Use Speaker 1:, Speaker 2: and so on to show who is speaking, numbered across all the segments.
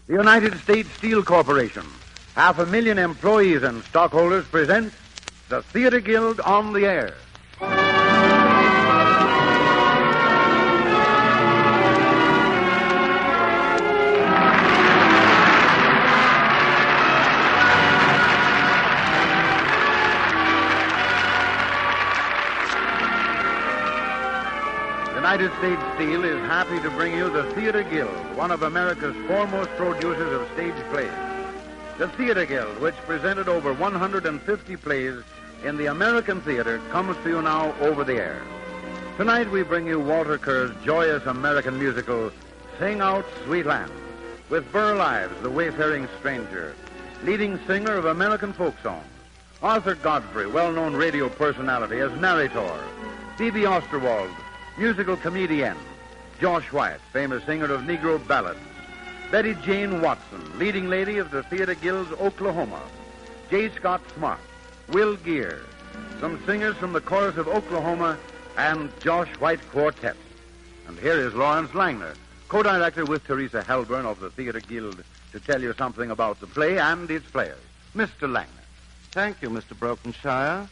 Speaker 1: The United States Steel Corporation, 500,000 employees and stockholders, presents the Theater Guild on the Air. United States Steel is happy to bring you the Theater Guild, one of America's foremost producers of stage plays. The Theater Guild, which presented over 150 plays in the American theater, comes to you now over the air. Tonight we bring you Walter Kerr's joyous American musical, Sing Out, Sweet Land, with Burl Ives, the wayfaring stranger, leading singer of American folk songs, Arthur Godfrey, well-known radio personality, as narrator, Phoebe Osterwald, musical comedian, Josh White, famous singer of Negro ballads, Betty Jane Watson, leading lady of the Theater Guild's Oklahoma, J. Scott Smart, Will Gear, some singers from the chorus of Oklahoma, and Josh White Quartet. And here is Lawrence Langner, co-director with Teresa Halburn of the Theater Guild, to tell you something about the play and its players. Mr. Langner.
Speaker 2: Thank you, Mr. Brokenshire.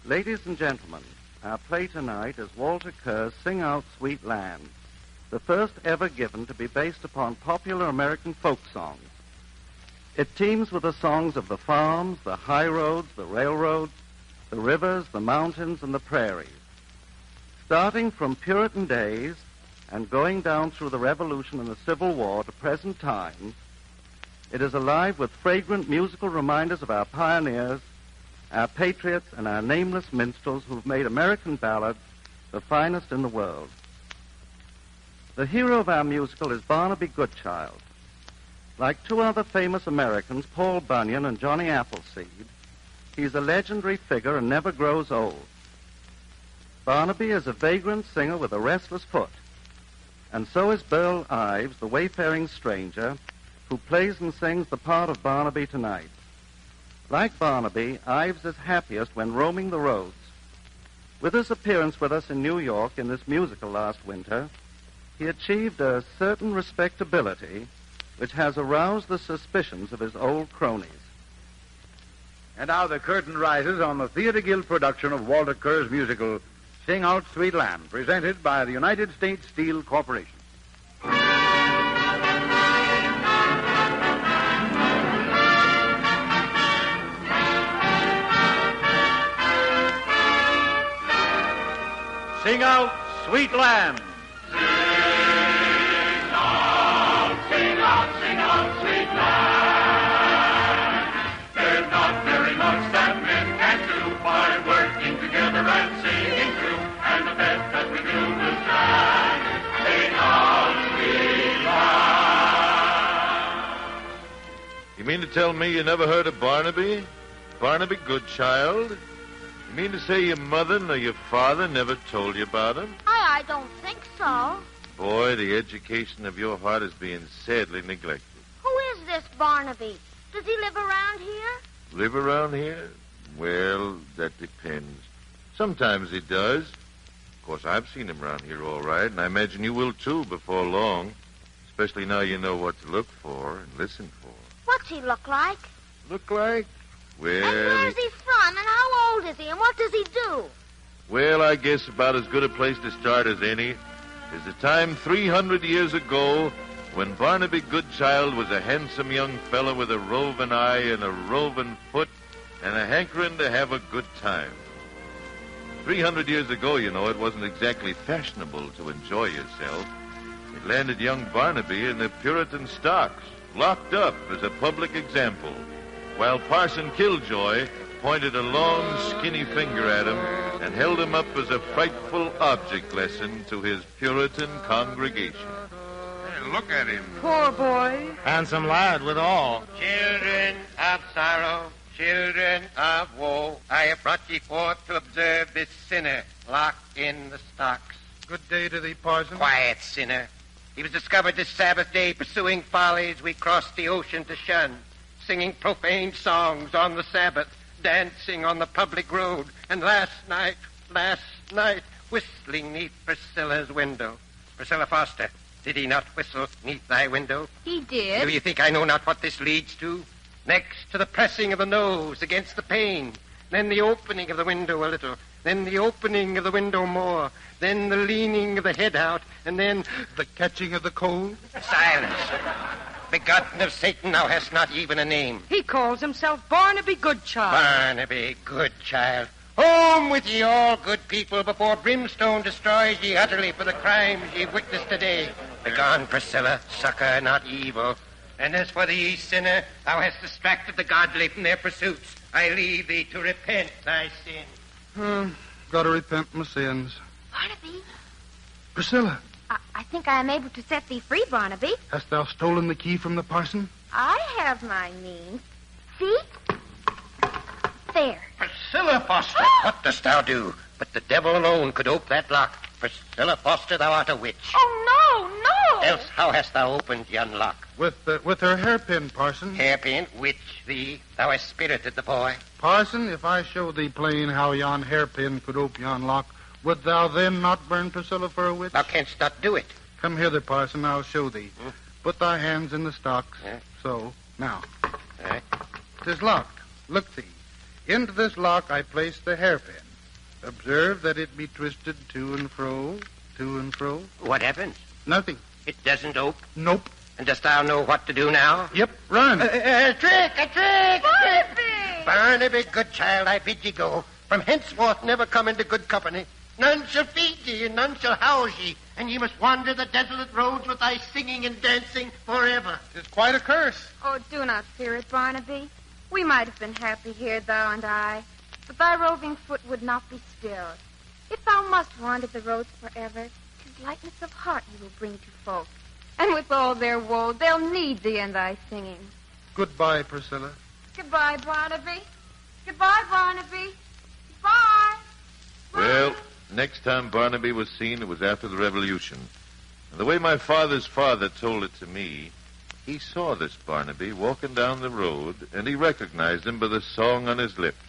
Speaker 2: Ladies and gentlemen, our play tonight is Walter Kerr's Sing Out, Sweet Land, the first ever given to be based upon popular American folk songs. It teems with the songs of the farms, the high roads, the railroads, the rivers, the mountains, and the prairies. Starting from Puritan days and going down through the Revolution and the Civil War to present times, it is alive with fragrant musical reminders of our pioneers, our patriots, and our nameless minstrels who've made American ballads the finest in the world. The hero of our musical is Barnaby Goodchild. Like two other famous Americans, Paul Bunyan and Johnny Appleseed, he's a legendary figure and never grows old. Barnaby is a vagrant singer with a restless foot, and so is Burl Ives, the wayfaring stranger, who plays and sings the part of Barnaby tonight. Like Barnaby, Ives is happiest when roaming the roads. With his appearance with us in New York in this musical last winter, he achieved a certain respectability which has aroused the suspicions of his old cronies.
Speaker 1: And now the curtain rises on the Theater Guild production of Walter Kerr's musical, Sing Out, Sweet Land, presented by the United States Steel Corporation. Sing out, sweet land.
Speaker 3: Sing out, sing out, sing out, sweet land. There's not very much that men can do by working together and singing through. And the best that we do is sing, sing out, sweet land.
Speaker 4: You mean to tell me you never heard of Barnaby? Barnaby Goodchild? You mean to say your mother nor your father never told you about him?
Speaker 5: I don't think so.
Speaker 4: Boy, the education of your heart is being sadly neglected.
Speaker 5: Who is this Barnaby? Does he live around here?
Speaker 4: Live around here? Well, that depends. Sometimes he does. Of course, I've seen him around here all right, and I imagine you will too before long. Especially now you know what to look for and listen for.
Speaker 5: What's he look like?
Speaker 4: Look like? Well...
Speaker 5: And where's he from? And how old is he? And what does he do?
Speaker 4: Well, I guess about as good a place to start as any is the time 300 years ago when Barnaby Goodchild was a handsome young fellow with a roving eye and a roving foot and a hankering to have a good time. 300 years ago, you know, it wasn't exactly fashionable to enjoy yourself. It landed young Barnaby in the Puritan stocks, locked up as a public example, while Parson Killjoy pointed a long, skinny finger at him and held him up as a frightful object lesson to his Puritan congregation.
Speaker 6: Hey, look at him.
Speaker 7: Poor boy.
Speaker 6: Handsome lad with all.
Speaker 8: Children of sorrow, children of woe, I have brought ye forth to observe this sinner locked in the stocks.
Speaker 6: Good day to thee, Parson.
Speaker 8: Quiet, sinner. He was discovered this Sabbath day pursuing follies we crossed the ocean to shun, singing profane songs on the Sabbath, dancing on the public road, and last night, whistling 'neath Priscilla's window. Priscilla Foster, Did he not whistle 'neath thy window?
Speaker 5: He did.
Speaker 8: Do you think I know not what this leads to? Next to the pressing of the nose against the pane, then the opening of the window a little, then the opening of the window more, then the leaning of the head out, and then
Speaker 6: The catching of the cold?
Speaker 8: silence. Begotten of Satan, thou hast not even a name.
Speaker 7: He calls himself Barnaby Goodchild.
Speaker 8: Barnaby, good child. Home with ye all, good people, before brimstone destroys ye utterly for the crimes ye witnessed today. Begone, Priscilla, succor not evil. And as for thee, sinner, thou hast distracted the godly from their pursuits. I leave thee to repent thy sin.
Speaker 6: Gotta repent my sins.
Speaker 5: Barnaby,
Speaker 6: Priscilla,
Speaker 5: I think I am able to set thee free, Barnaby.
Speaker 6: hast thou stolen the key from the parson?
Speaker 5: I have my means. See? There.
Speaker 8: Priscilla Foster, what dost thou do? But the devil alone could ope that lock. Priscilla Foster, thou art a witch.
Speaker 5: Oh, no, no.
Speaker 8: Else how hast thou opened yon lock?
Speaker 6: With her hairpin, parson.
Speaker 8: Hairpin, witch, thee, thou hast spirited the boy.
Speaker 6: Parson, if I show thee plain how yon hairpin could ope yon lock, would thou then not burn Priscilla for a witch?
Speaker 8: Thou canst not do it.
Speaker 6: Come hither, parson, I'll show thee. Put thy hands in the stocks.
Speaker 8: Yeah.
Speaker 6: So. Now.
Speaker 8: Right.
Speaker 6: 'Tis locked. Look thee. Into this lock I place the hairpin. Observe that it be twisted to and fro, to and fro.
Speaker 8: What happens?
Speaker 6: Nothing.
Speaker 8: It doesn't ope.
Speaker 6: Nope.
Speaker 8: And dost thou know what to do now?
Speaker 6: Yep, run.
Speaker 8: A trick!
Speaker 5: Barnaby!
Speaker 8: Barnaby, good child, I bid ye go. From henceforth never come into good company. None shall feed ye, and none shall house ye, and ye must wander the desolate roads with thy singing and dancing forever.
Speaker 6: It's quite a curse.
Speaker 5: Oh, do not fear it, Barnaby. We might have been happy here, thou and I, but thy roving foot would not be stilled. If thou must wander the roads forever, 'tis lightness of heart you will bring to folk. And with all their woe, they'll need thee and thy singing.
Speaker 6: Goodbye, Priscilla.
Speaker 5: Goodbye, Barnaby. Goodbye, Barnaby. Goodbye.
Speaker 4: Well, next time Barnaby was seen, it was after the Revolution. And the way my father's father told it to me, he saw this Barnaby walking down the road, and he recognized him by the song on his lips.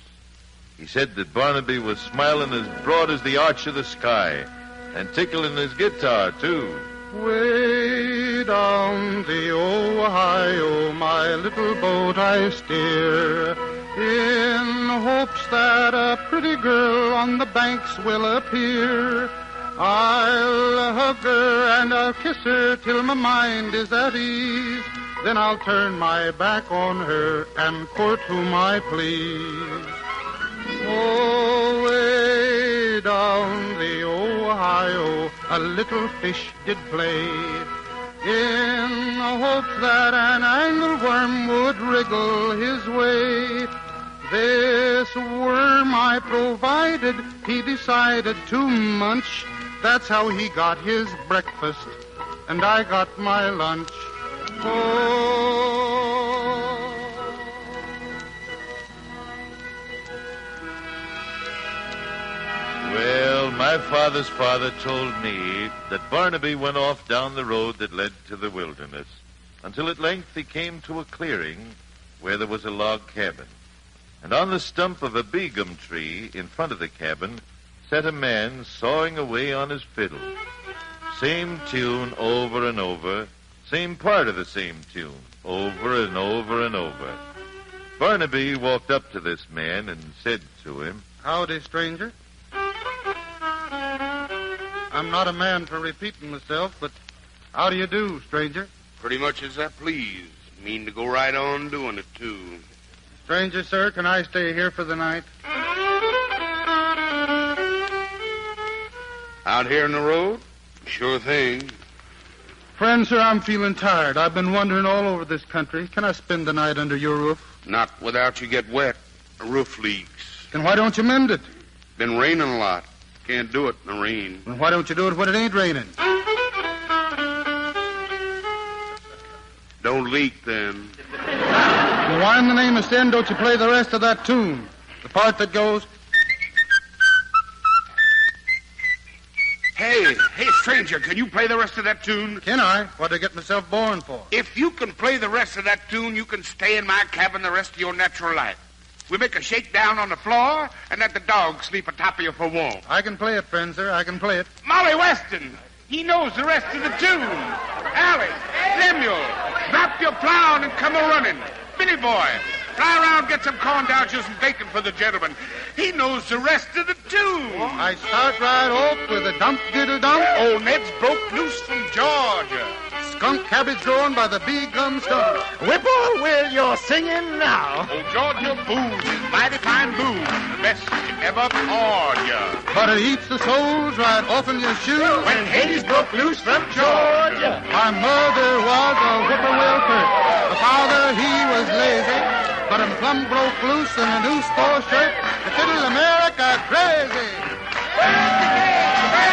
Speaker 4: He said that Barnaby was smiling as broad as the arch of the sky, and tickling his guitar, too.
Speaker 6: Way down the Ohio, my little boat I steer, in hopes that a pretty girl on the banks will appear. I'll hug her and I'll kiss her till my mind is at ease. Then I'll turn my back on her and court whom I please. Oh, way down the Ohio, a little fish did play, in hopes that an angleworm would wriggle his way. This worm I provided, he decided to munch. That's how he got his breakfast, and I got my lunch.
Speaker 4: Well, my father's father told me that Barnaby went off down the road that led to the wilderness, until at length he came to a clearing where there was a log cabin. And on the stump of a beegum tree in front of the cabin sat a man sawing away on his fiddle. Same tune over and over, same part of the same tune, over and over and over. Barnaby walked up to this man and said to him,
Speaker 6: Howdy, stranger. I'm not a man for repeating myself, but how do you do, stranger?
Speaker 9: Pretty much as I please. Mean to go right on doing it, too.
Speaker 6: Stranger, sir, can I stay here for the night?
Speaker 9: Out here in the road? Sure thing.
Speaker 6: Friend, sir, I'm feeling tired. I've been wandering all over this country. Can I spend the night under your roof?
Speaker 9: Not without you get wet. The roof leaks.
Speaker 6: Then why don't you mend it?
Speaker 9: Been raining a lot. Can't do it in the rain.
Speaker 6: Then why don't you do it when it ain't raining?
Speaker 9: Don't leak, then.
Speaker 6: Well, why in the name of sin don't you play the rest of that tune? The part that goes...
Speaker 9: Hey, stranger, can you play the rest of that tune?
Speaker 6: Can I? What'd I get myself born for?
Speaker 9: If you can play the rest of that tune, you can stay in my cabin the rest of your natural life. We make a shakedown on the floor and let the dogs sleep atop of you for warmth.
Speaker 6: I can play it, friend, sir. I can play it.
Speaker 9: Molly Weston, He knows the rest of the tune. Alice, Lemuel, drop your plow and come a-running. Billy boy, fly around, get some corn dowsers and bacon for the gentleman. He knows the rest of the tune.
Speaker 6: I start right off with a dump-diddle-dump.
Speaker 9: Old Ned's broke loose from Georgia.
Speaker 6: Skunk cabbage growing by the bee gum stump.
Speaker 8: Whippoorwill, you're singing now.
Speaker 9: Old Georgia booze is mighty fine booze. The best you ever poured ya.
Speaker 6: But it eats the soles right off in your shoe.
Speaker 8: When Hades broke loose from Georgia.
Speaker 6: My mother was a whippoorwill pert. The father, he was lazy. But him plumb broke loose in a new sport shirt. The fiddle America crazy.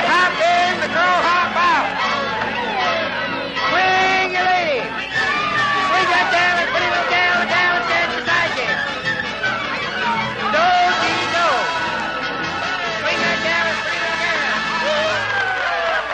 Speaker 8: Hop in, the girl hop out. Swing your lady. Swing that down and put him down and dance beside you. Do-dee-do. Swing that down and put him down.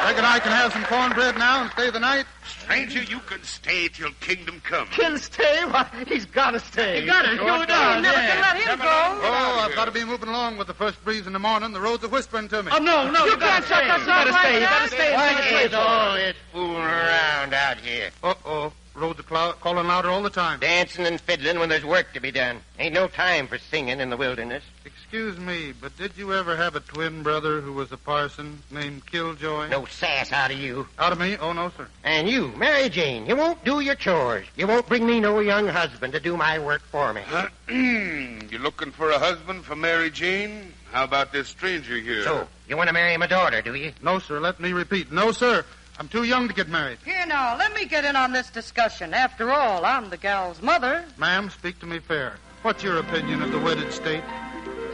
Speaker 6: Reckon I can have some cornbread now and stay the night?
Speaker 9: Stranger, you can stay till kingdom come.
Speaker 8: Can stay? Why, he's got to stay.
Speaker 7: You got to.
Speaker 8: Sure
Speaker 7: You
Speaker 8: does,
Speaker 7: never
Speaker 8: yeah.
Speaker 7: can let him go.
Speaker 6: Oh, I've got to be moving along with the first breeze in the morning. The roads are whispering to me.
Speaker 7: Oh, no, you can't shut us up like that.
Speaker 8: What is all this fooling around out here?
Speaker 6: Uh-oh. Roads are calling louder all the time.
Speaker 8: Dancing and fiddling when there's work to be done. Ain't no time for singing in the wilderness.
Speaker 6: Excuse me, but did you ever have a twin brother who was a parson named Killjoy?
Speaker 8: No sass out of you.
Speaker 6: Out of me? Oh, no, sir.
Speaker 8: And you, Mary Jane, you won't do your chores. You won't bring me no young husband to do my work for me.
Speaker 9: You looking for a husband for Mary Jane? How about this stranger here?
Speaker 8: So, you want to marry my daughter, do you?
Speaker 6: No, sir. Let me repeat. No, sir. I'm too young to get married.
Speaker 7: Here now, let me get in on this discussion. After all, I'm the gal's mother.
Speaker 6: Ma'am, speak to me fair. What's your opinion of the wedded state?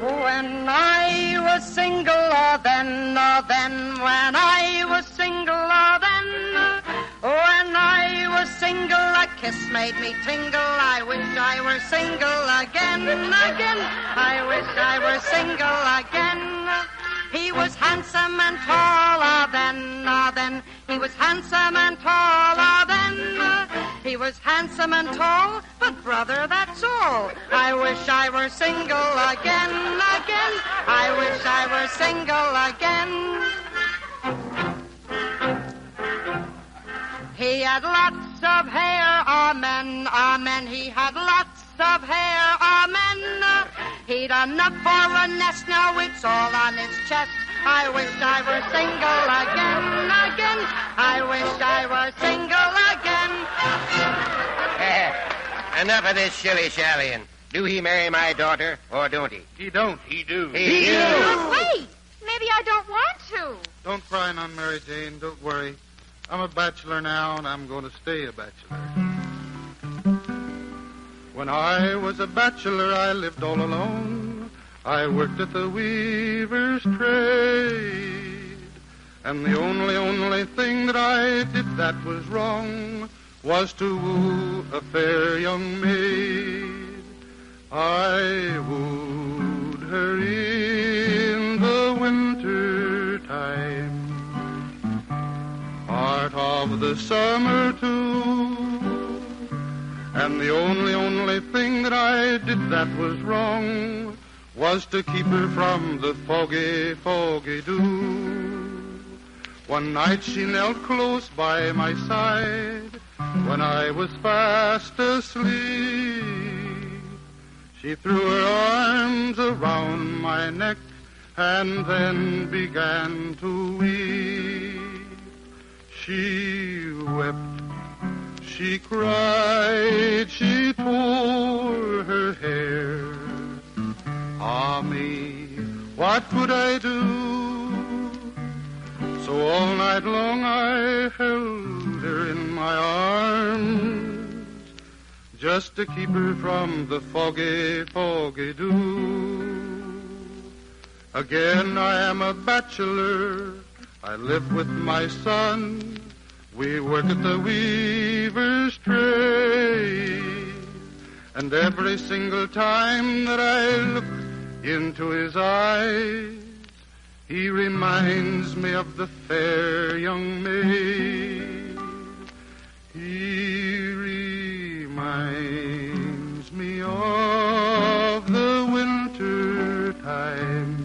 Speaker 7: When I was single, when I was single, when I was single, a kiss made me tingle. I wish I were single again. I wish I were single again. He was handsome and taller then. He was handsome and taller then. He was handsome and tall, but brother, that's all. I wish I were single again. I wish I were single again. He had lots of hair, amen. He had lots of hair, amen. He'd enough for a nest, now it's all on his chest. I wish I were single again. I wish I were single again.
Speaker 8: Enough of this shilly-shallying. Do he marry my daughter, or don't he?
Speaker 6: He don't.
Speaker 9: He do.
Speaker 8: He do.
Speaker 5: Wait, maybe I don't want to.
Speaker 6: Don't cry none, Mary Jane. Don't worry. I'm a bachelor now, and I'm going to stay a bachelor. When I was a bachelor, I lived all alone. I worked at the weaver's trade. And the only thing that I did that was wrong was to woo a fair young maid. I wooed her in the winter time, part of the summer too. And the only thing that I did that was wrong was to keep her from the foggy dew. One night she knelt close by my side when I was fast asleep. She threw her arms around my neck and then began to weep. She wept, she cried, she tore her hair. Ah me, what could I do? So all night long I held her in my arms, just to keep her from the foggy dew. Again I am a bachelor, I live with my son. We work at the weaver's trade. And every single time that I look into his eyes, he reminds me of the fair young maid. He reminds me of the winter time,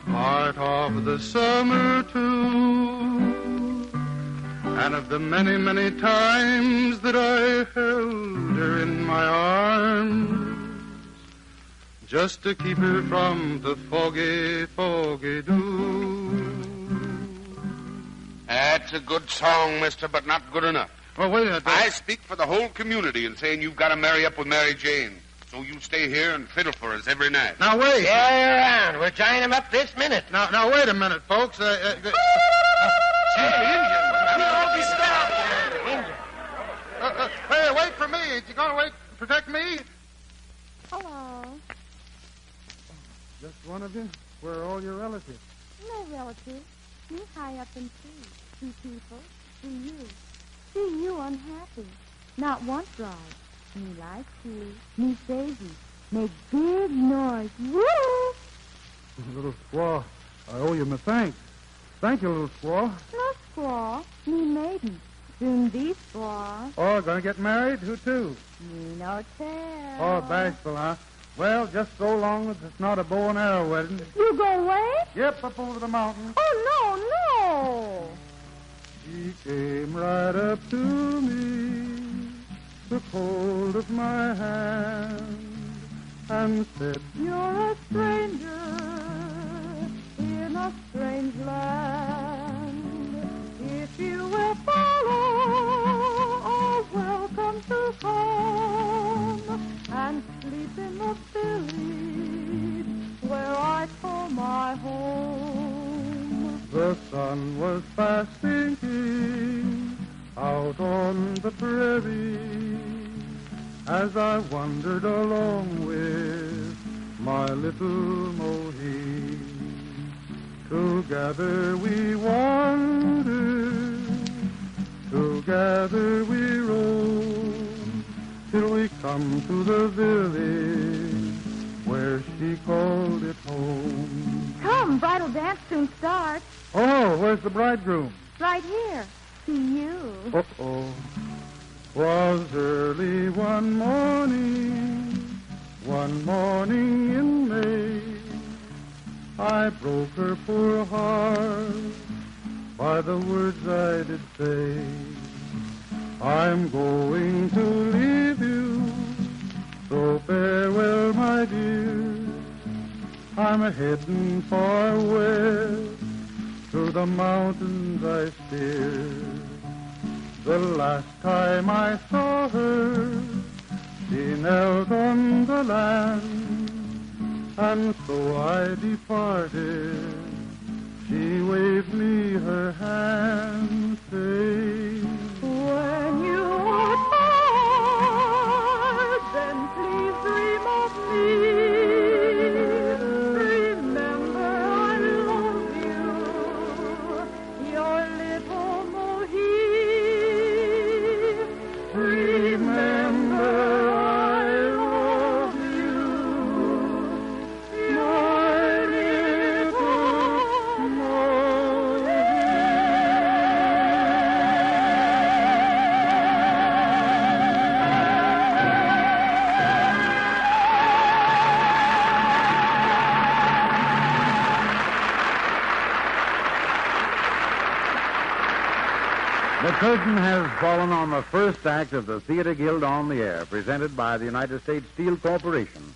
Speaker 6: part of the summer too. And of the many, many times that I held her in my arms, just to keep her from the foggy, foggy dew.
Speaker 9: That's a good song, mister, but not good enough.
Speaker 6: Well, wait a minute.
Speaker 9: I speak for the whole community in saying you've got to marry up with Mary Jane. So you stay here and fiddle for us every night.
Speaker 6: Now, wait.
Speaker 8: Carry around. We'll join him up this minute.
Speaker 6: Now, wait a minute, folks.
Speaker 9: Say, Indian.
Speaker 6: Hey, wait for me. You going to wait to protect me?
Speaker 5: Hello.
Speaker 6: Just one of you? Where are all your relatives?
Speaker 5: No relatives. Me high up in trees. Two people. See you. See you unhappy. Not once right. Me like you. Me Daisy. Make big noise. Woo!
Speaker 6: Little squaw, I owe you my thanks. Thank you, little squaw.
Speaker 5: No squaw. Me maiden. Soon be squaw.
Speaker 6: Oh, gonna get married? Who to?
Speaker 5: Me no tell.
Speaker 6: Oh, bashful, huh? Well, just so long as it's not a bow and arrow wedding.
Speaker 5: You go away?
Speaker 6: Yep, up over the mountain.
Speaker 5: Oh, no.
Speaker 6: She came right up to me, took hold of my hand, and said,
Speaker 5: You're a stranger in a strange land. If you will follow, oh, welcome to come, and sleep in the village where I call my home.
Speaker 6: The sun was fast sinking out on the prairie as I wandered along with my little Mohi. Together we wandered, together we rode, till we come to the village where she called it home.
Speaker 5: Come, bridal dance soon starts.
Speaker 6: Oh, where's the bridegroom?
Speaker 5: Right here. See you.
Speaker 6: Uh-oh. 'Twas early one morning in May, I broke her poor heart by the words I did say. I'm going to leave you, so farewell, my dear. I'm a-heading far west, through the mountains I steer. The last time I saw her, she knelt on the land, and so I departed. She waved me her hand, saying,
Speaker 5: When you are tired, then please dream of me. Remember I love you, your little Mohi. Remember I love you, my little Mohi.
Speaker 1: The curtain has fallen on the first act of the Theater Guild on the Air, presented by the United States Steel Corporation.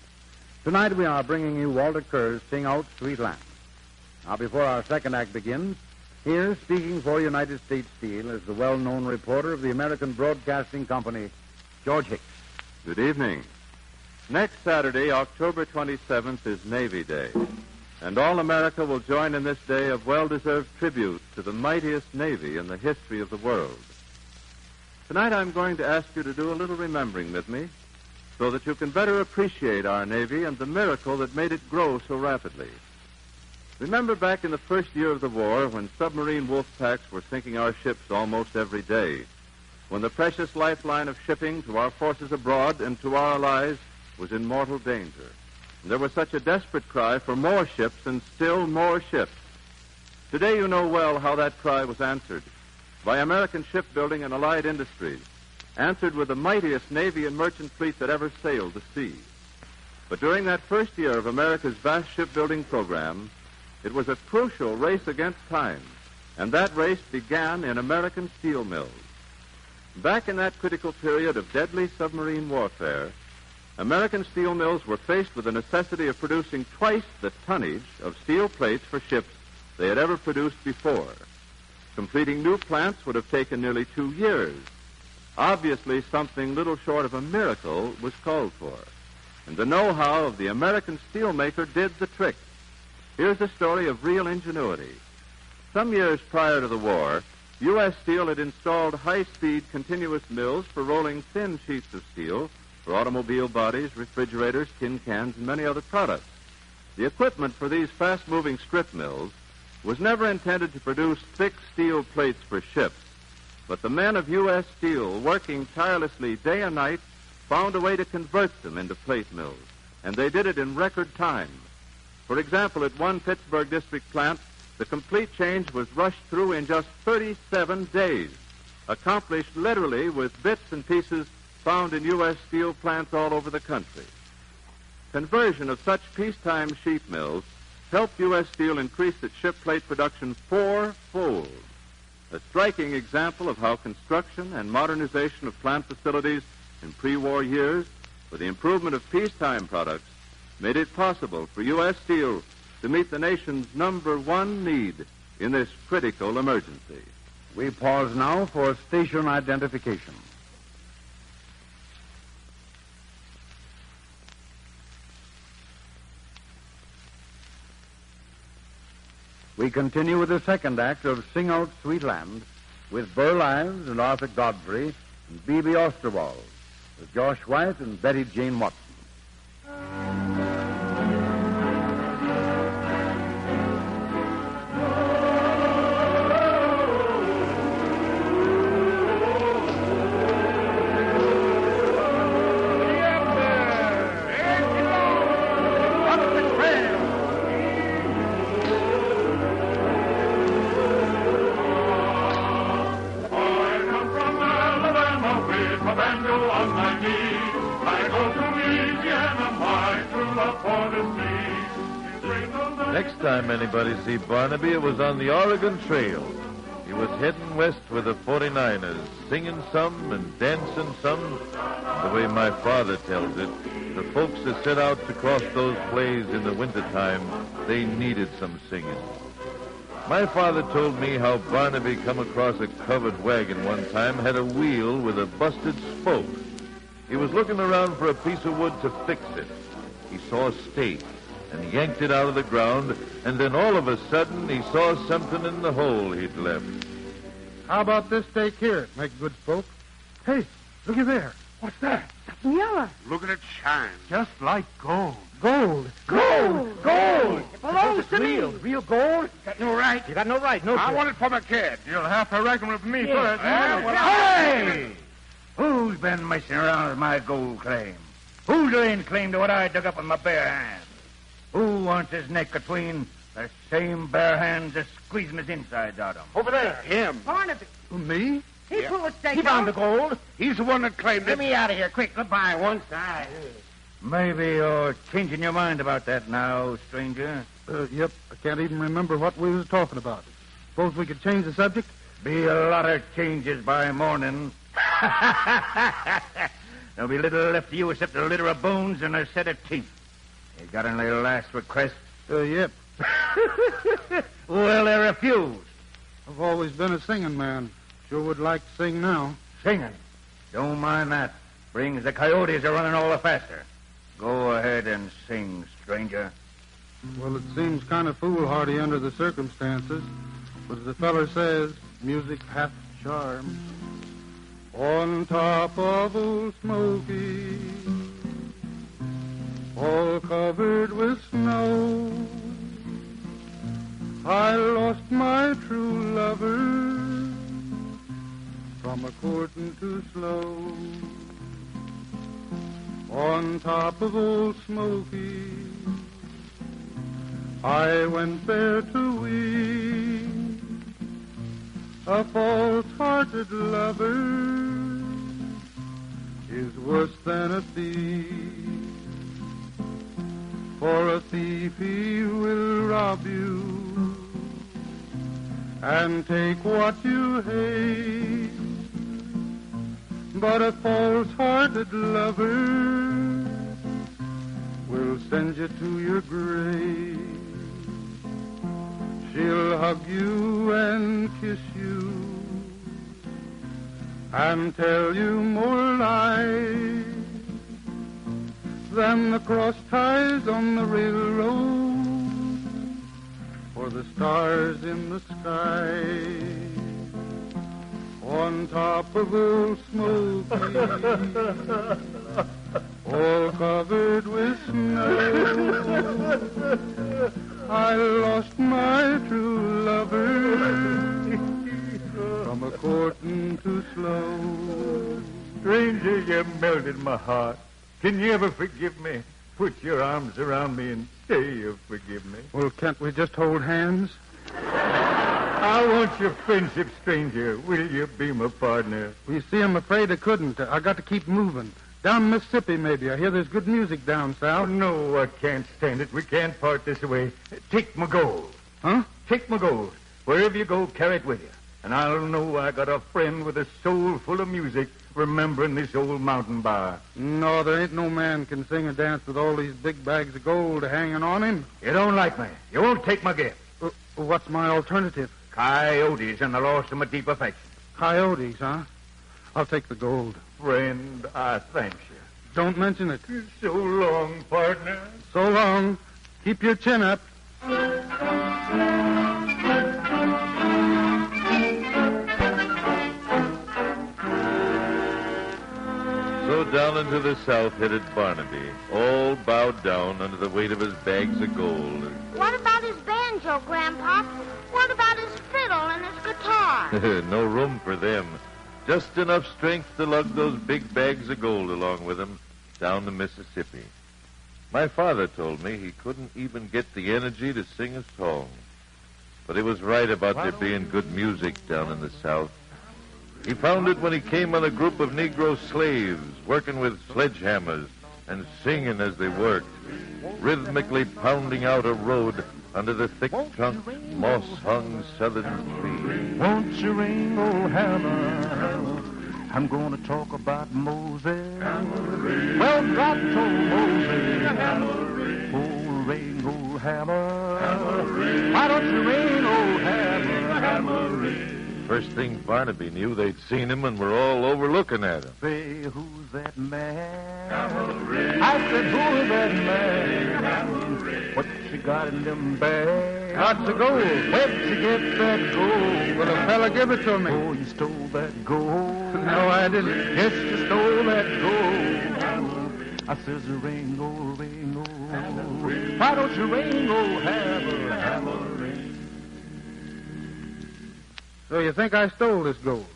Speaker 1: Tonight we are bringing you Walter Kerr's Sing Out Sweet Land. Now, before our second act begins, here, speaking for United States Steel, is the well-known reporter of the American Broadcasting Company, George Hicks.
Speaker 10: Good evening. Next Saturday, October 27th, is Navy Day. And all America will join in this day of well-deserved tribute to the mightiest Navy in the history of the world. Tonight I'm going to ask you to do a little remembering with me so that you can better appreciate our Navy and the miracle that made it grow so rapidly. Remember back in the first year of the war when submarine wolf packs were sinking our ships almost every day, when the precious lifeline of shipping to our forces abroad and to our allies was in mortal danger. And there was such a desperate cry for more ships and still more ships. Today you know well how that cry was answered by American shipbuilding and allied industries, answered with the mightiest Navy and merchant fleet that ever sailed the sea. But during that first year of America's vast shipbuilding program, it was a crucial race against time, And that race began in American steel mills. Back in that critical period of deadly submarine warfare, American steel mills were faced with the necessity of producing twice the tonnage of steel plates for ships they had ever produced before. Completing new plants would have taken nearly 2 years. Obviously, something little short of a miracle was called for. And the know-how of the American steelmaker did the trick. Here's a story of real ingenuity. Some years prior to the war, U.S. Steel had installed high-speed continuous mills for rolling thin sheets of steel for automobile bodies, refrigerators, tin cans, and many other products. The equipment for these fast-moving strip mills was never intended to produce thick steel plates for ships, but the men of U.S. Steel, working tirelessly day and night, found a way to convert them into plate mills, and they did it in record time. For example, at one Pittsburgh district plant, the complete change was rushed through in just 37 days, accomplished literally with bits and pieces found in U.S. Steel plants all over the country. Conversion of such peacetime sheet mills helped U.S. Steel increase its ship plate production 4-fold. A striking example of how construction and modernization of plant facilities in pre-war years, with the improvement of peacetime products, made it possible for U.S. Steel to meet the nation's number one need in this critical emergency.
Speaker 1: We pause now for station identification. We continue with the second act of Sing Out Sweet Land with Burl Ives and Arthur Godfrey and B.B. Osterwald, with Josh White and Betty Jane Watson.
Speaker 4: Next time anybody see Barnaby, it was on the Oregon Trail. He was heading west with the 49ers, singing some and dancing some. The way my father tells it, the folks that set out to cross those plains in the wintertime, they needed some singing. My father told me how Barnaby come across a covered wagon one time, had a wheel with a busted spoke. He was looking around for a piece of wood to fix it. He saw a stake and yanked it out of the ground, and then all of a sudden he saw something in the hole he'd left.
Speaker 6: How about this stake here? Make good spoke. Hey, looky there. What's that?
Speaker 9: Something yellow. Look at it shine.
Speaker 6: Just like gold.
Speaker 9: Gold.
Speaker 6: Gold! Gold!
Speaker 9: It belongs to me.
Speaker 6: Real gold?
Speaker 9: You got no right.
Speaker 6: You got no right, no,
Speaker 9: I
Speaker 6: sir.
Speaker 9: want it for my kid.
Speaker 6: You'll have to reckon with me first.
Speaker 9: Hey!
Speaker 1: Who's been messing around with my gold claim? Who's laying claim to what I dug up with my bare hands? Who wants his neck between the same bare hands that's squeezing his insides out of him?
Speaker 9: Over there. Him.
Speaker 7: Barnaby.
Speaker 6: Me?
Speaker 7: He pulled a stake
Speaker 1: He found the
Speaker 7: out.
Speaker 1: gold.
Speaker 9: He's the one that claimed
Speaker 7: Get
Speaker 9: it.
Speaker 7: me out of here, quick. Goodbye, one side.
Speaker 1: Maybe you're changing your mind about that now, stranger.
Speaker 6: Yep. I can't even remember what we was talking about. Suppose we could change the subject?
Speaker 1: Be a lot of changes by morning. There'll be little left of you except a litter of bones and a set of teeth. You got any last requests?
Speaker 6: Yep.
Speaker 1: Well, they're refused.
Speaker 6: I've always been a singing man. Sure would like to sing now.
Speaker 1: Singing. Don't mind that. Brings the coyotes a running all the faster. Go ahead and sing, stranger.
Speaker 6: Well, it seems kind of foolhardy under the circumstances. But as the feller says, music hath charm. On top of Old Smoky, all covered with snow, I lost my true lover from a courting too slow. On top of Old Smoky, I went there to weep. A false-hearted lover is worse than a thief. For a thief he will rob you and take what you hate. But a false-hearted lover will send you to your grave. She'll hug you and kiss you and tell you more lies than the cross ties on the railroad or the stars in the sky. On top of Old Smoky, all covered with snow, I lost my true lover from a courting too slow.
Speaker 11: Stranger, you melted my heart. Can you ever forgive me? Put your arms around me and say you forgive me.
Speaker 6: Well, can't we just hold hands?
Speaker 11: I want your friendship, stranger. Will you be my partner?
Speaker 6: Well, you see, I'm afraid I couldn't. I got to keep moving. Down Mississippi, maybe. I hear there's good music down south.
Speaker 11: No, I can't stand it. We can't part this way. Take my gold.
Speaker 6: Huh?
Speaker 11: Take my gold. Wherever you go, carry it with you. And I'll know I got a friend with a soul full of music remembering this old mountain bar.
Speaker 6: No, there ain't no man can sing and dance with all these big bags of gold hanging on him.
Speaker 11: You don't like me. You won't take my gift.
Speaker 6: What's my alternative?
Speaker 11: Coyotes and the loss of my deep affection.
Speaker 6: Coyotes, huh? I'll take the gold.
Speaker 11: Friend, I thank you.
Speaker 6: Don't mention it.
Speaker 11: So long, partner.
Speaker 6: So long. Keep your chin up.
Speaker 4: So down into the south headed Barnaby, all bowed down under the weight of his bags of gold.
Speaker 5: What about his banjo, Grandpa? What about his fiddle and his guitar?
Speaker 4: No room for them. Just enough strength to lug those big bags of gold along with him down the Mississippi. My father told me he couldn't even get the energy to sing a song. But he was right about there being good music down in the South. He found it when he came on a group of Negro slaves working with sledgehammers and singing as they worked, rhythmically pounding out a road under the thick-trunked, moss-hung southern tree.
Speaker 12: Won't you ring, old hammer? I'm going to talk about Moses. Well, God told Moses, oh, ring, old hammer. Why don't you ring, old hammer?
Speaker 4: First thing Barnaby knew, they'd seen him and were all over looking at him.
Speaker 12: Say, who's that man? I said, who's that man? What you got in them bags?
Speaker 6: Lots of gold.
Speaker 12: Where'd you get that gold?
Speaker 6: Well, a fella give it to me.
Speaker 12: Oh, you stole that gold?
Speaker 6: No, I didn't.
Speaker 12: Yes, you stole that gold. I says, ring, oh, ring, oh. Why don't you ring, oh, hammer, ring?
Speaker 6: So you think I stole this gold?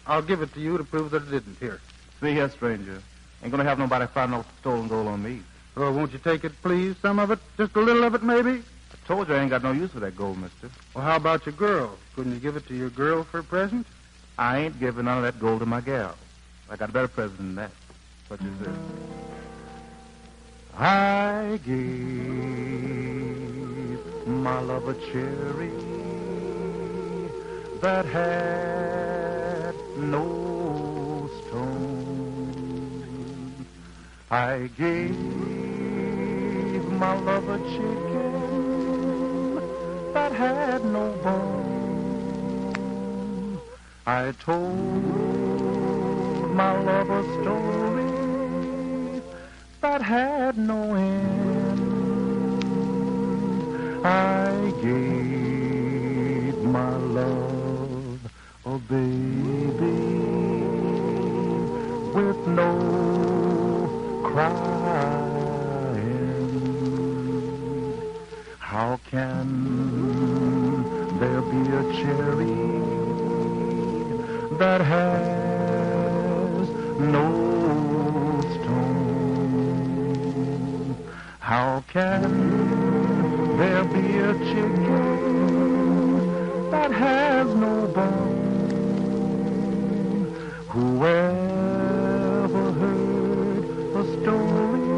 Speaker 6: I'll give it to you to prove that I didn't. Here.
Speaker 12: See here, stranger. Ain't gonna have nobody find no stolen gold on me.
Speaker 6: Oh, won't you take it, please? Some of it? Just a little of it, maybe?
Speaker 12: I told you I ain't got no use for that gold, mister.
Speaker 6: Well, how about your girl? Couldn't you give it to your girl for a present?
Speaker 12: I ain't giving none of that gold to my gal. I got a better present than that. What is this? I gave my love a cherry that had no stone. I gave my love a chicken that had no bone. I told my love a story that had no end. I gave my love a baby with no crying. How can there be a cherry that has no stone? How can there be a chicken that has no bone? Whoever heard a story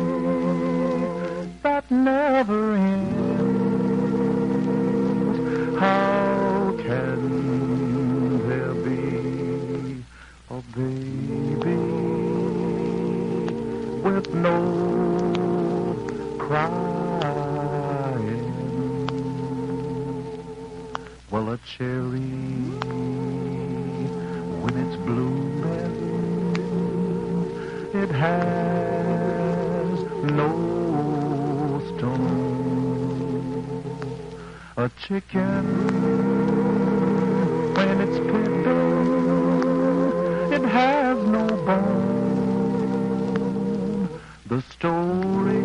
Speaker 12: that never ends? How can with no crying. Well, a cherry, when it's blooming, it has no stone. A chicken, when it's picked, it has no bone. The story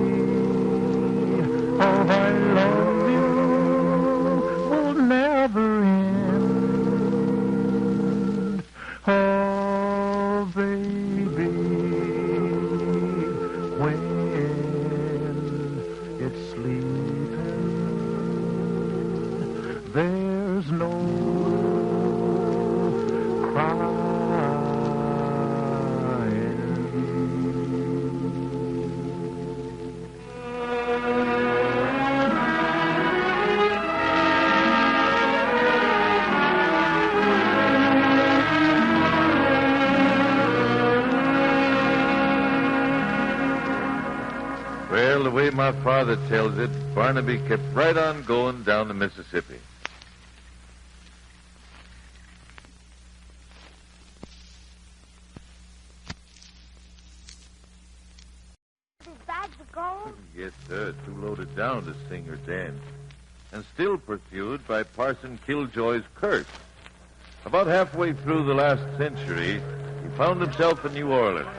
Speaker 12: of I love you will never end. Oh, baby, when it's sleeping, there's no crying.
Speaker 4: Well, the way my father tells it, Barnaby kept right on going down the Mississippi.
Speaker 5: These bags of gold?
Speaker 4: Yes, sir, too loaded down to sing or dance. And still pursued by Parson Killjoy's curse. About halfway through the last century, he found himself in New Orleans.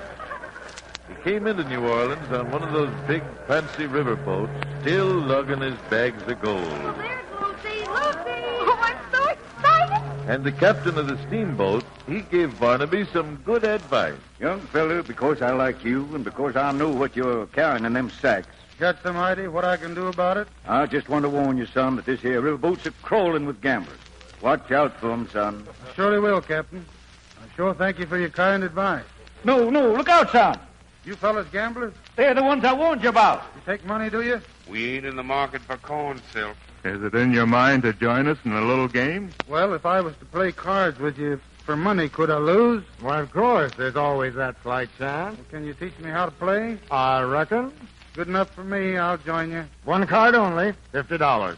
Speaker 4: He came into New Orleans on one of those big, fancy riverboats, still lugging his bags of gold.
Speaker 5: Well, there's Lucy. Lucy! Oh, I'm so excited.
Speaker 4: And the captain of the steamboat, he gave Barnaby some good advice.
Speaker 11: Young fella, because I like you and because I know what you're carrying in them sacks,
Speaker 6: Got some idea what I can do about it?
Speaker 11: I just want to warn you, son, that this here riverboat's a crawling with gamblers. Watch out for 'em, son.
Speaker 6: I surely will, Captain. I sure thank you for your kind advice.
Speaker 11: No, look out, son.
Speaker 6: You fellas gamblers?
Speaker 11: They're the ones I warned you about.
Speaker 6: You take money, do you?
Speaker 9: We ain't in the market for corn silk.
Speaker 10: Is it in your mind to join us in a little game?
Speaker 6: Well, if I was to play cards with you for money, could I lose?
Speaker 13: Why, of course. There's always that slight chance.
Speaker 6: Well, can you teach me how to play?
Speaker 13: I reckon.
Speaker 6: Good enough for me. I'll join you.
Speaker 13: One card only, $50.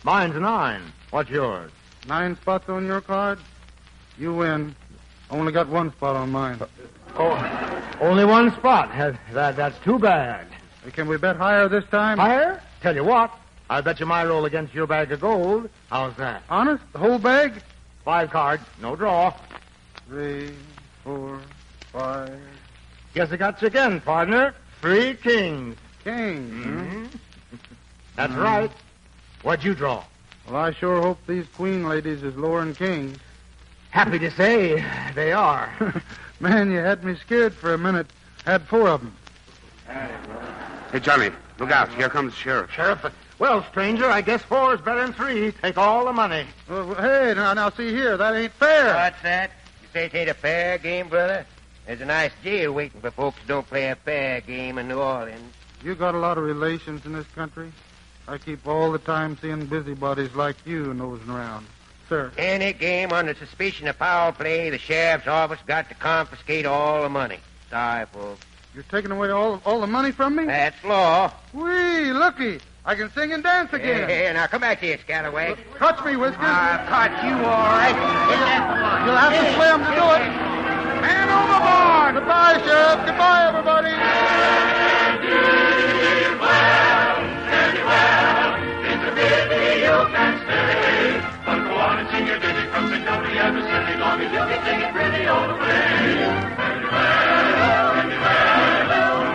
Speaker 13: Mine's 9. What's yours?
Speaker 6: 9 spots on your card? You win. Only got 1 spot on mine.
Speaker 13: Oh, only 1 spot. That's too bad.
Speaker 6: Can we bet higher this time?
Speaker 13: Higher? Tell you what, I bet you my roll against your bag of gold. How's that?
Speaker 6: Honest? The whole bag?
Speaker 13: 5 cards, no draw.
Speaker 6: 3, 4, 5.
Speaker 13: Guess I got you again, partner. 3 kings.
Speaker 6: Kings,
Speaker 13: Mm-hmm. That's right. What'd you draw?
Speaker 6: Well, I sure hope these queen ladies is lowering kings.
Speaker 13: Happy to say they are.
Speaker 6: Man, you had me scared for a minute. Had 4 of them.
Speaker 9: Hey, Johnny, look out. Here comes the sheriff.
Speaker 13: Sheriff, well, stranger, I guess 4 is better than 3. Take all the money.
Speaker 6: Well, hey, now, see here. That ain't fair.
Speaker 8: What's that? You say it ain't a fair game, brother? There's a nice jail waiting for folks who don't play a fair game in New Orleans.
Speaker 6: You got a lot of relations in this country? I keep all the time seeing busybodies like you nosing around. Sir.
Speaker 8: Any game under suspicion of foul play, the sheriff's office got to confiscate all the money. Sorry, folks.
Speaker 6: You're taking away all the money from me?
Speaker 8: That's law.
Speaker 6: Whee, looky. I can sing and dance again.
Speaker 8: Here, now come back here, scallywag.
Speaker 6: Touch me, Whiskers.
Speaker 8: I'll cut you all right.
Speaker 6: You'll have to swim to do it. Man overboard. Goodbye, Sheriff. Goodbye, everybody.
Speaker 3: You can stay, but go on and sing your ditty from St. Tony and the city, long as you can sing it pretty all the way. From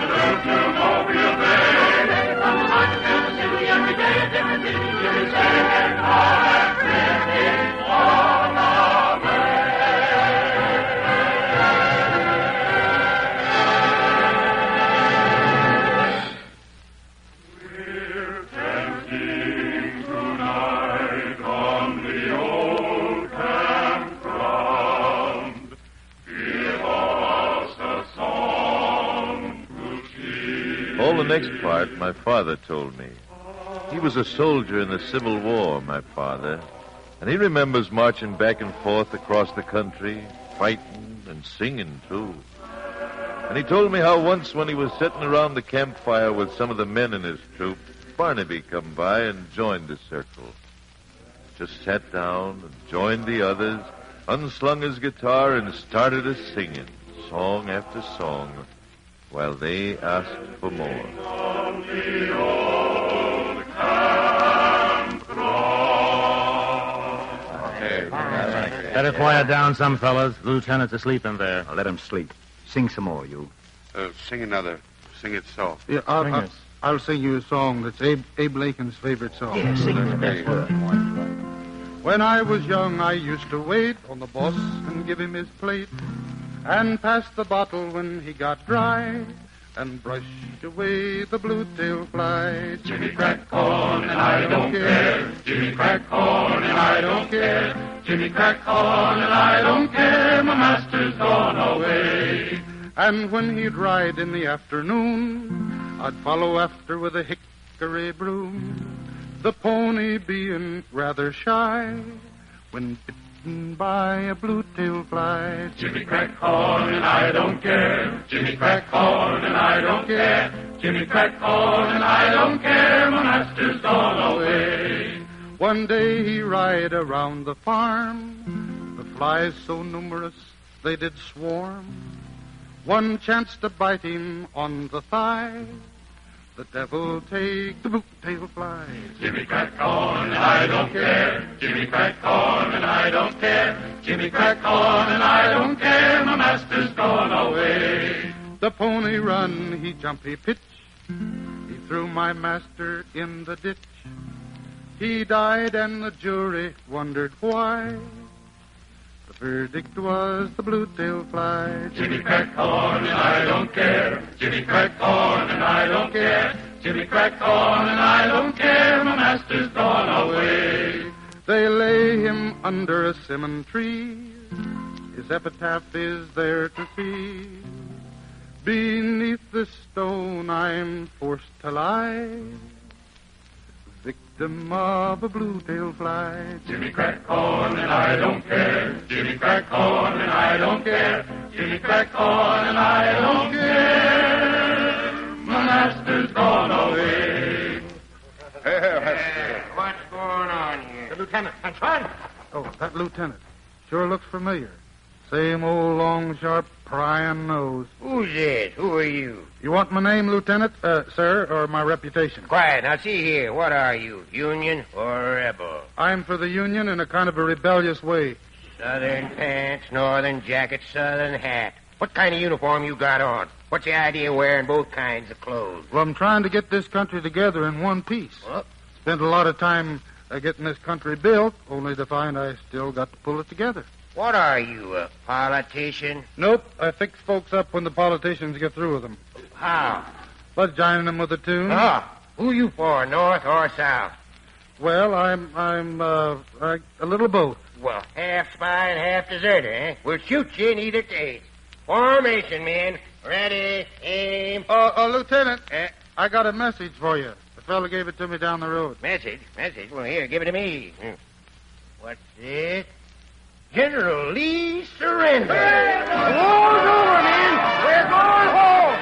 Speaker 3: the road to Mobile Bay, from the heart to the city, every day a different ditty, you can sing and call and pretty all the way. We're dancing tonight on the old campground. Give us a song to cheer.
Speaker 4: All the next part, my father told me. He was a soldier in the Civil War, my father, and he remembers marching back and forth across the country, fighting and singing, too. And he told me how once when he was sitting around the campfire with some of the men in his troop, Barnaby come by and joined the circle. Just sat down and joined the others, unslung his guitar and started a-singing, song after song, while they asked for more.
Speaker 13: Better quiet down some, fellas. The lieutenant's asleep in there.
Speaker 11: Let him sleep. Sing some more, you.
Speaker 9: Sing another. Sing it soft.
Speaker 6: Yeah, I'll sing you a song that's Abe Lincoln's favorite song.
Speaker 11: Yeah, sing it. That's good.
Speaker 6: When I was young, I used to wait on the boss and give him his plate and pass the bottle when he got dry and brush away the blue-tailed fly.
Speaker 3: Jimmy crack corn and I don't care. Jimmy crack corn and I don't care. Jimmy crack corn and I don't care. My master's gone away.
Speaker 6: And when he'd ride in the afternoon, I'd follow after with a hickory broom. The pony being rather shy when bitten by a blue-tailed fly.
Speaker 3: Jimmy crack corn and I don't care. Jimmy crack corn and I don't care. Jimmy crack corn and I don't care. My master's gone away.
Speaker 6: One day he ride around the farm. The flies so numerous they did swarm. One chanced to bite him on the thigh. The devil take the boot-tailed fly.
Speaker 3: Jimmy crack corn and I don't care. Jimmy crack corn and I don't care. Jimmy crack corn and I don't care. My master's gone away.
Speaker 6: The pony run, he jump, he pitch. He threw my master in the ditch. He died and the jury wondered why. The verdict was the blue-tailed fly.
Speaker 3: Jimmy crack corn and I don't care. Jimmy crack corn and I don't care. Jimmy crack corn and I don't care. My master's gone away.
Speaker 6: They lay him under a simmon tree. His epitaph is there to see. Beneath this stone I'm forced to lie, victim of a blue-tailed fly.
Speaker 3: Jimmy crack corn and I don't care. Jimmy crack corn and I don't care. Jimmy crack corn and I don't care. My master's gone away.
Speaker 8: What's going on here?
Speaker 13: The lieutenant. I'm trying.
Speaker 6: Oh, that lieutenant. Sure looks familiar. Same old long, sharp, prying nose.
Speaker 8: Who's this? Who are you?
Speaker 6: You want my name, Lieutenant, sir, or my reputation?
Speaker 8: Quiet. Now, see here. What are you, Union or Rebel?
Speaker 6: I'm for the Union in a kind of a rebellious way.
Speaker 8: Southern pants, northern jacket, southern hat. What kind of uniform you got on? What's the idea of wearing both kinds of clothes?
Speaker 6: Well, I'm trying to get this country together in one piece.
Speaker 8: What?
Speaker 6: Spent a lot of time getting this country built, only to find I still got to pull it together.
Speaker 8: What are you, a politician?
Speaker 6: Nope, I fix folks up when the politicians get through with them.
Speaker 8: How?
Speaker 6: By joining them with a tune.
Speaker 8: Who you for, north or south?
Speaker 6: Well, I'm a little both.
Speaker 8: Well, half spy and half deserter, eh? We'll shoot you in either case. Formation, men. Ready, aim.
Speaker 6: Lieutenant, I got a message for you. The fella gave it to me down the road.
Speaker 8: Message? Well, here, give it to me. What's this? General Lee surrender. The war's over, men. We're going home.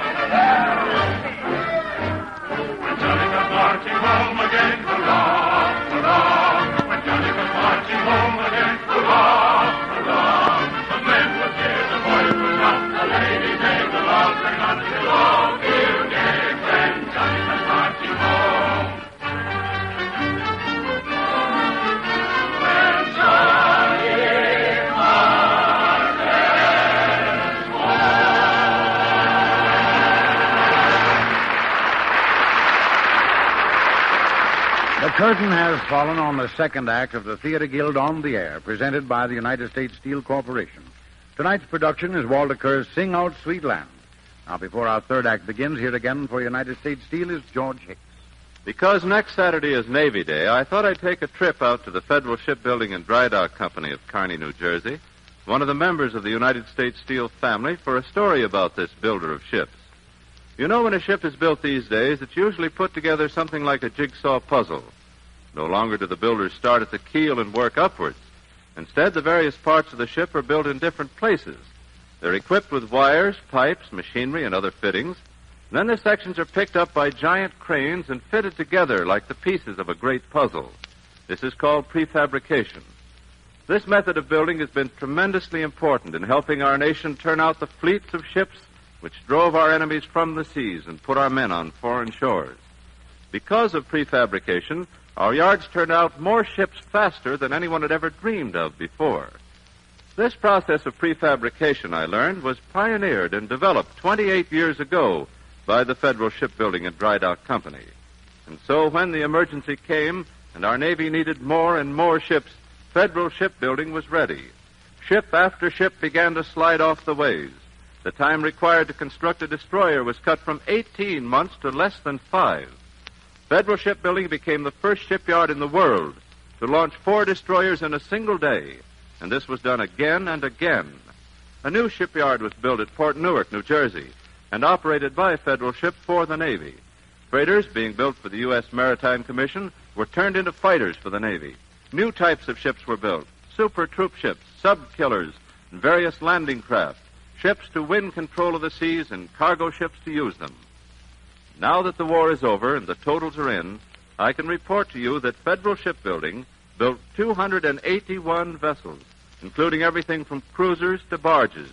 Speaker 3: When Johnny comes marching home again, hurrah, hurrah. When Johnny comes marching home again, hurrah, hurrah. The men will cheer, the boys will shout, the ladies and the laws are not till all fear again. When Johnny comes marching home. When Johnny
Speaker 1: The curtain has fallen on the second act of the Theater Guild on the Air, presented by the United States Steel Corporation. Tonight's production is Walter Kerr's Sing Out Sweet Land. Now, before our third act begins, here again for United States Steel is George Hicks.
Speaker 10: Because next Saturday is Navy Day, I thought I'd take a trip out to the Federal Shipbuilding and Dry Dock Company of Kearney, New Jersey, one of the members of the United States Steel family, for a story about this builder of ships. You know, when a ship is built these days, it's usually put together something like a jigsaw puzzle. No longer do the builders start at the keel and work upwards. Instead, the various parts of the ship are built in different places. They're equipped with wires, pipes, machinery, and other fittings. And then the sections are picked up by giant cranes and fitted together like the pieces of a great puzzle. This is called prefabrication. This method of building has been tremendously important in helping our nation turn out the fleets of ships which drove our enemies from the seas and put our men on foreign shores. Because of prefabrication, our yards turned out more ships faster than anyone had ever dreamed of before. This process of prefabrication, I learned, was pioneered and developed 28 years ago by the Federal Shipbuilding and Dry Dock Company. And so when the emergency came and our Navy needed more and more ships, Federal Shipbuilding was ready. Ship after ship began to slide off the ways. The time required to construct a destroyer was cut from 18 months to less than 5. Federal Shipbuilding became the first shipyard in the world to launch 4 destroyers in a single day, and this was done again and again. A new shipyard was built at Port Newark, New Jersey, and operated by Federal Ship for the Navy. Freighters being built for the U.S. Maritime Commission were turned into fighters for the Navy. New types of ships were built, super troop ships, sub-killers, and various landing craft, ships to win control of the seas and cargo ships to use them. Now that the war is over and the totals are in, I can report to you that Federal Shipbuilding built 281 vessels, including everything from cruisers to barges,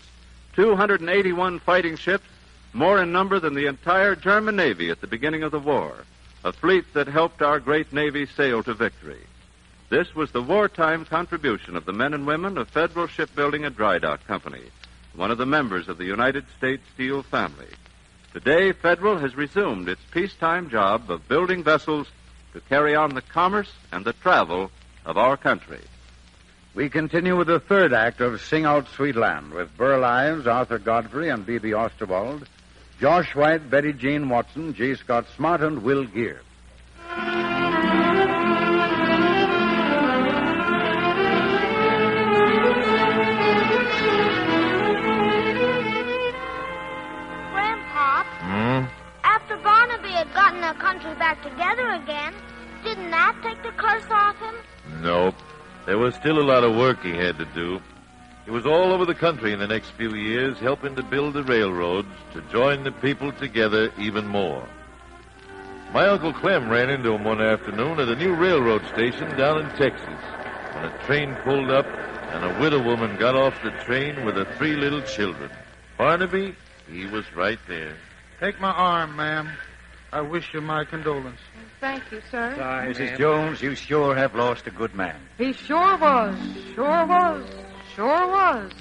Speaker 10: 281 fighting ships, more in number than the entire German Navy at the beginning of the war, a fleet that helped our great Navy sail to victory. This was the wartime contribution of the men and women of Federal Shipbuilding and Dry Dock Company, one of the members of the United States Steel family. Today, Federal has resumed its peacetime job of building vessels to carry on the commerce and the travel of our country.
Speaker 1: We continue with the third act of Sing Out Sweet Land with Burl Ives, Arthur Godfrey, and B.B. Osterwald, Josh White, Betty Jean Watson, J. Scott Smart, and Will Gear.
Speaker 5: Grandpa, after Barnaby had gotten their country back together again, didn't that take the curse off him?
Speaker 4: Nope. There was still a lot of work he had to do. He was all over the country in the next few years, helping to build the railroads to join the people together even more. My Uncle Clem ran into him one afternoon at a new railroad station down in Texas when a train pulled up and a widow woman got off the train with her 3 little children. Barnaby, he was right there.
Speaker 6: Take my arm, ma'am. I wish you my condolence.
Speaker 14: Thank you, sir.
Speaker 13: Mrs. Jones, you sure have lost a good man.
Speaker 14: He sure was. Sure was. Sure was.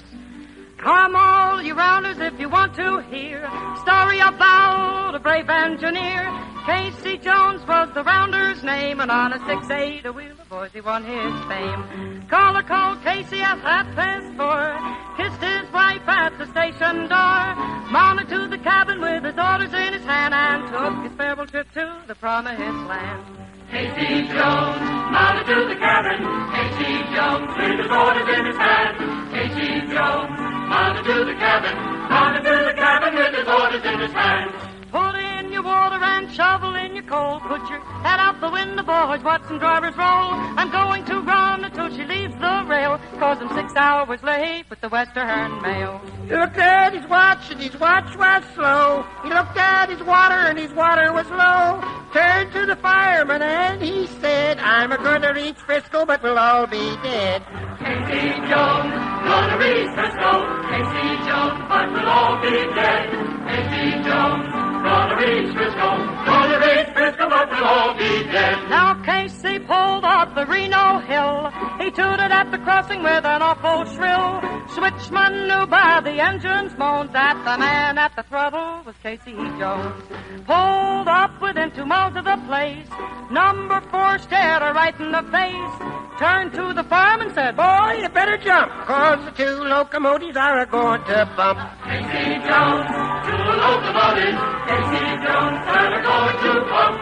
Speaker 14: Come all you rounders if you want to hear a story about a brave engineer. Casey Jones was the rounder's name, and on a 6-8 wheel the boys he won his fame. Caller called Casey at 4:30, kissed his wife at the station door, mounted to the cabin with his orders in his hand, and took his farewell trip to the promised land.
Speaker 3: Casey Jones, mounted to the cabin. Casey Jones, with his orders in his hand. Casey Jones, mounted to the cabin. Mounted to the cabin with his orders in his hand.
Speaker 14: Put in your water and shovel in your coal. Put your head out the window, boys, watch some drivers roll. I'm going to run until she leaves the rail, 'cause I'm 6 hours late with the Western Mail.
Speaker 8: He looked at his watch, and his watch was slow. He looked at his water, and his water was low. Turned to the fireman, and he said, I'm a-going to reach Frisco, but we'll all be dead.
Speaker 3: Casey Jones, gonna reach Frisco. Casey Jones, but we'll all be dead. Casey Jones, gonna reach Frisco. Gonna reach Frisco, but we'll all be dead.
Speaker 14: Now Casey pulled up the Reno Hill. He tooted at the crossing with an awful shrill. Switchman knew by the engine's moans that the man at the throttle was Casey Jones. Pulled up within 2 miles of the place. Number 4 stared her right in the face. Turned to the fireman, said,
Speaker 8: Boy, you better jump, 'cause the 2 locomotives are a-going to bump.
Speaker 3: Casey Jones, 2 locomotives. Casey Jones, they're going to bump.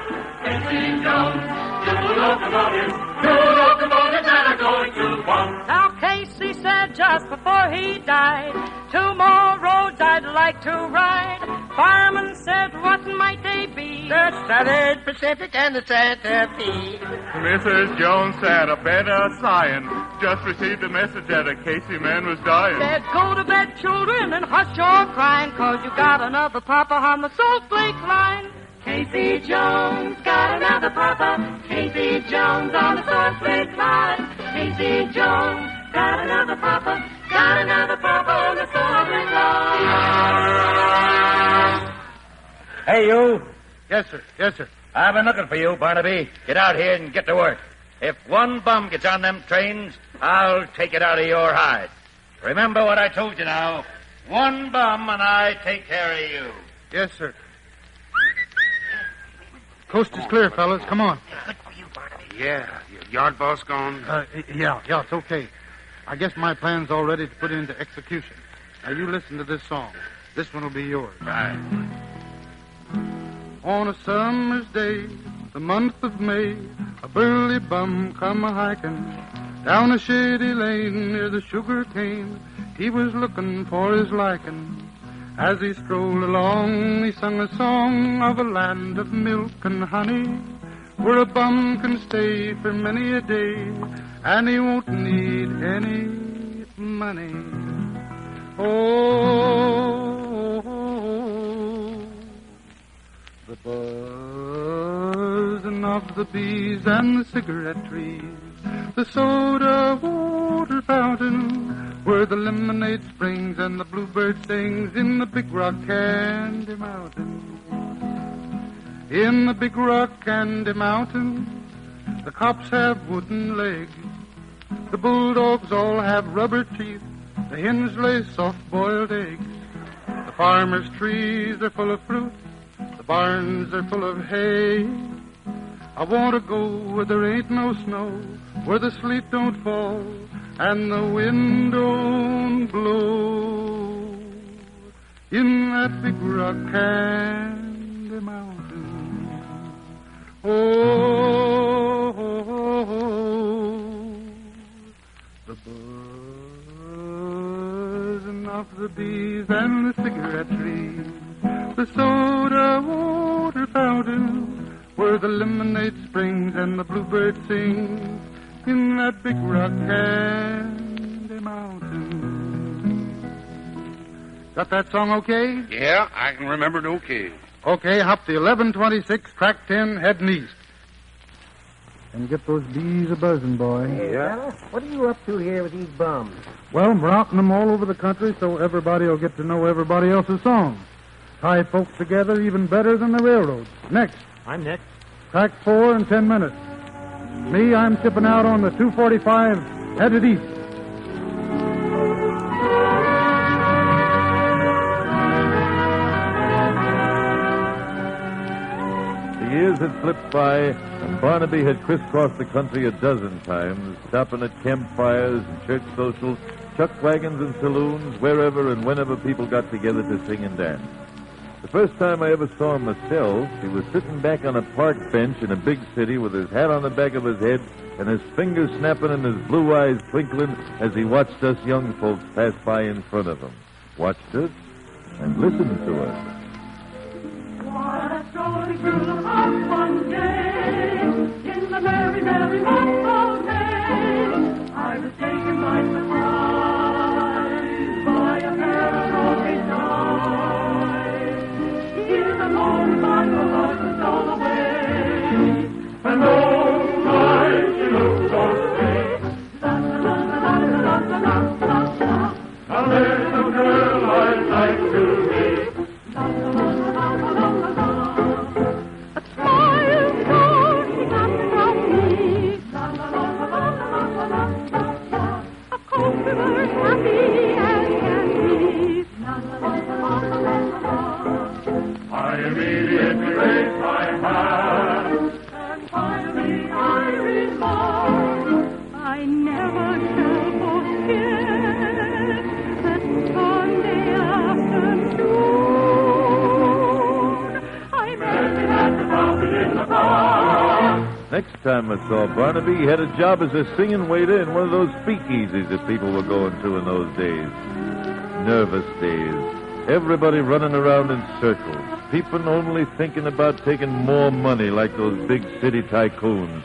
Speaker 3: Casey Jones, 2 locomotives. 2 locomotives that are going to bump.
Speaker 14: Now Casey said just before he died, 2 more roads I'd like to ride. Fireman said, what might they be?
Speaker 8: the Southern Pacific and the Santa Fe.
Speaker 15: Mrs. Jones sat a bed sighing. Just received a message that a Casey man was dying.
Speaker 14: Said, go to bed, children, and hush your crying, 'cause you got another papa on the Salt Lake line. Casey Jones got another papa. Casey Jones on the Salt Lake line. Casey Jones got another papa. Got another papa on the Salt Lake line.
Speaker 11: Hey, you.
Speaker 9: Yes, sir. Yes, sir.
Speaker 11: I've been looking for you, Barnaby. Get out here and get to work. If one bum gets on them trains, I'll take it out of your hide. Remember what I told you now. One bum and I take care of you.
Speaker 9: Yes, sir. Coast is clear, fellas. Come on.
Speaker 8: Good for you, Barnaby.
Speaker 9: Yeah. Your yard boss gone? Yeah, it's okay. I guess my plan's all ready to put into execution. Now, you listen to this song. This one will be yours.
Speaker 11: Right.
Speaker 6: On a summer's day, the month of May, a burly bum come a-hiking down a shady lane near the sugar cane. He was looking for his liking. As he strolled along, he sung a song of a land of milk and honey, where a bum can stay for many a day, and he won't need any money. Oh, the buzzing of the bees and the cigarette trees, the soda water fountain, where the lemonade springs and the bluebird sings in the Big Rock Candy Mountain. In the Big Rock Candy Mountain, the cops have wooden legs, the bulldogs all have rubber teeth, the hens lay soft-boiled eggs, the farmers' trees are full of fruit, the barns are full of hay. I want to go where there ain't no snow, where the sleet don't fall and the wind don't blow. In that Big Rock Candy Mountain. Oh, the buzzing of the bees and the cigarette trees, the soda water fountain, where the lemonade springs and the bluebird sings in that Big Rock Candy Mountain. Got that song okay?
Speaker 9: Yeah, I can remember it okay.
Speaker 6: Okay, hop the 1126, track 10, heading east. And get those bees a-buzzing, boy.
Speaker 8: Hey, fella, what are you up to here with these bums?
Speaker 6: Well, I'm routing them all over the country so everybody will get to know everybody else's songs. Tie folks together even better than the railroads. Next.
Speaker 13: I'm next.
Speaker 6: Track 4 in 10 minutes. Me, I'm tipping out on the 245, headed east.
Speaker 4: The years had slipped by, and Barnaby had crisscrossed the country a dozen times, stopping at campfires and church socials, chuck wagons and saloons, wherever and whenever people got together to sing and dance. The first time I ever saw him myself, he was sitting back on a park bench in a big city with his hat on the back of his head and his fingers snapping and his blue eyes twinkling as he watched us young folks pass by in front of him. Watched us and listened to us.
Speaker 3: What a story grew up one day in the merry, merry month of May. I was taken by surprise by a pair of rosy eyes. In the morning, my heart was all away, and all night she looked so sweet. La la la la la la la la la. A little girl I'd like to meet. La la la la la la la. A smile so she got from me. La la la la la la la la la. A cold river happy as can be. La la la la la la la. I immediately raised my hand, and finally I remarked, I never shall forget that Sunday afternoon. I met him at the fountain in the park.
Speaker 4: Next time I saw Barnaby, he had a job as a singing waiter in one of those speakeasies that people were going to in those days. Nervous days. Everybody running around in circles. people only thinking about taking more money like those big city tycoons.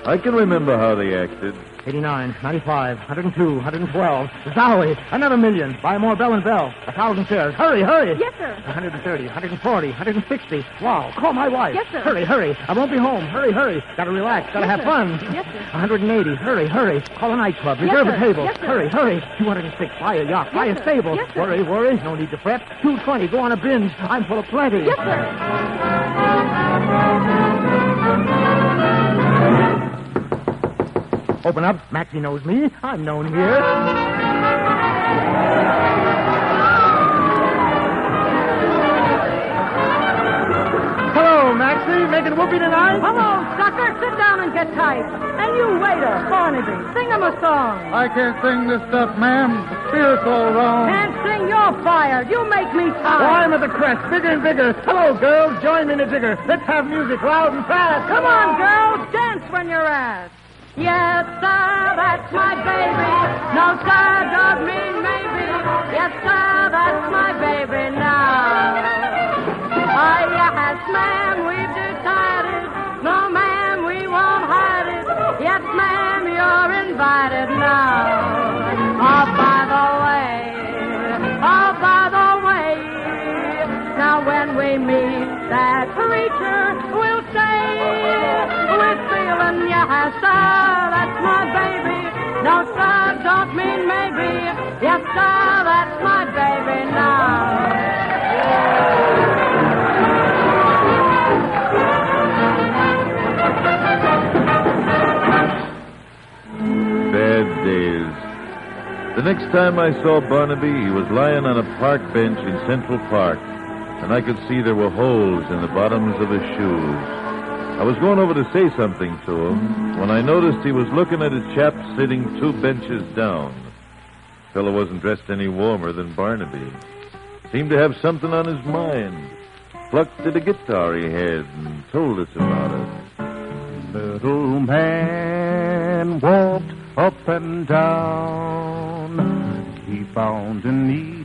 Speaker 4: I can remember how they acted.
Speaker 13: 89, 95, 102, 112. Zowie, another million. Buy more Bell and Bell. 1,000 shares. Hurry, hurry.
Speaker 14: Yes, sir.
Speaker 13: 130, 140, 160. Wow, call my wife.
Speaker 14: Yes, sir.
Speaker 13: Hurry, hurry. I won't be home. Hurry, hurry. Gotta relax. Gotta have fun.
Speaker 14: Yes, sir.
Speaker 13: 180. Hurry, hurry. Call a nightclub.
Speaker 14: Yes,
Speaker 13: Reserve
Speaker 14: sir.
Speaker 13: a table.
Speaker 14: Yes, sir.
Speaker 13: Hurry, hurry. 206. Buy a yacht. Buy a
Speaker 14: sir.
Speaker 13: stable.
Speaker 14: Yes, sir.
Speaker 13: Worry, worry. No need to fret. 220. Go on a binge. I'm full of plenty.
Speaker 14: Yes, sir.
Speaker 13: Open up. Maxie knows me. I'm known here. Hello, Maxie. Making whoopee tonight?
Speaker 14: Hello, sucker. Sit down and get tight. And you waiter, Barnaby, sing him a song.
Speaker 6: I can't sing this stuff, ma'am. The spirit's all wrong.
Speaker 14: Can't sing, you're fired. You make me tired.
Speaker 13: I'm at the crest. Bigger and bigger. Hello, girls. Join me in the jigger. Let's have music loud and fast.
Speaker 14: Come on, girls. Dance when you're asked. Yes, sir, that's my baby. No, sir, don't mean maybe. Yes, sir, that's my baby now. Oh, yes, ma'am, we've decided. No, ma'am, we won't hide it. Yes, ma'am, you're invited now. Oh, by the way, now when we meet that preacher, we'll say, with feeling, yes, sir, that's my baby. No, sir, don't mean maybe. Yes, sir, that's my baby now.
Speaker 4: Bad days. The next time I saw Barnaby, he was lying on a park bench in Central Park, and I could see there were holes in the bottoms of his shoes. I was going over to say something to him when I noticed he was looking at a chap sitting 2 benches down. The fellow wasn't dressed any warmer than Barnaby. Seemed to have something on his mind. Plucked at a guitar he had and told us about it.
Speaker 12: Little man walked up and down. He found a need